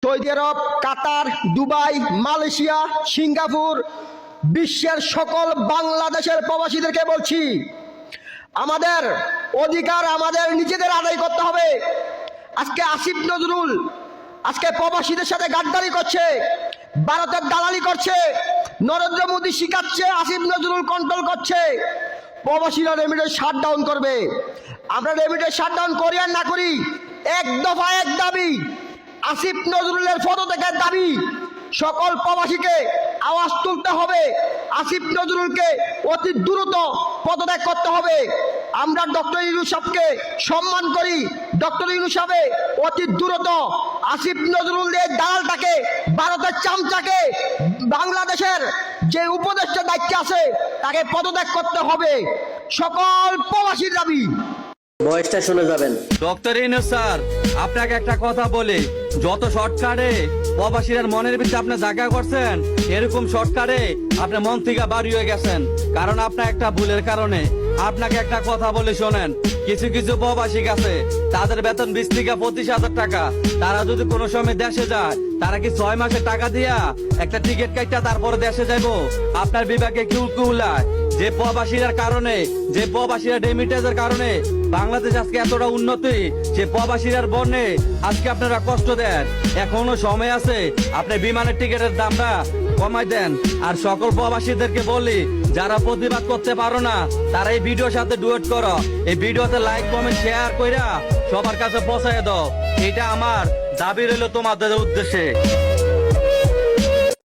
Saudi আরব, কাতার, Dubai, Malaysia, Singapore, বিশ্বের সকল বাংলাদেশের প্রবাসীদেরকে বলছি, আমাদের অধিকার আমাদের নিজেদের আদায় করতে হবে। আজকে আসিফ নজরুল আজকে প্রবাসীদের সাথে গাদ্দারি করছে, ভারতের দালালি করছে, নরেন্দ্র মোদী শিখাচ্ছে, আসিফ নজরুল কন্ট্রোল করছে। প্রবাসীরা রেমিটেন্স শাটডাউন করবে। আমরা রেমিটেন্স শাটডাউন করি আর না করি, এক দফা এক দাবি, আসিফ নজরুলের পদত্যাগের দাবি। সকল প্রবাসীকে আওয়াজ তুলতে হবে, আসিফ নজরুলকে অতি দ্রুত পদত্যাগ করতে হবে। আমরা ডক্টর ইউনূস সাহেবকে সম্মান করি, ডক্টর ইউনূস সাহেব অতি দ্রুত আসিফ নজরুল এই দালালটাকে, ভারতের চামচাকে, বাংলাদেশের যে উপদেষ্টা দায়িত্বে আছে তাকে পদত্যাগ করতে হবে। সকল প্রবাসীর দাবি। বয়সটা শুনে যাবেন। ডক্টর ইউনূস স্যার, আপনাকে একটা কথা বলি, যত শর্টকাটে প্রবাসীর মনের ভিতরে আপনি জায়গা করছেন, এরকম শর্টকাটে আপনি মন থেকে বাড়ি হয়ে গেছেন। কারণ আপনার একটা ভুলের কারণে। আপনাকে একটা কথা বলে শোনেন, কিছু কিছু প্রবাসী আছে, তাদের বেতন 20 থেকে 25,000 টাকা। তারা যদি কোনো সময় দেশে যায়, তারা কি 6 মাসের টাকা দিয়া একটা টিকিট কাইটা তারপরে দেশে যাইবো? আপনার বিভাগে কি উল্কুলায় যে প্রবাসীর কারণে, যে প্রবাসীরা রেমিটেন্সের কারণে বাংলাদেশ আজকে এতটা উন্নতি, সে প্রবাসীর বন্যে আজকে আপনারা কষ্ট দেন। এখনো সময় আছে, আপনি বিমানের টিকিটের দামটা কমাই দেন। আর সকল প্রবাসীদেরকে বলি, যারা প্রতিবাদ করতে পারো না, তারা এই ভিডিওর সাথে ডুয়েট করো, এই ভিডিওতে লাইক কমেন্ট শেয়ার কইরা সবার কাছে পৌঁছায় দাও। এটা আমার দাবি রইল তোমাদের উদ্দেশ্যে।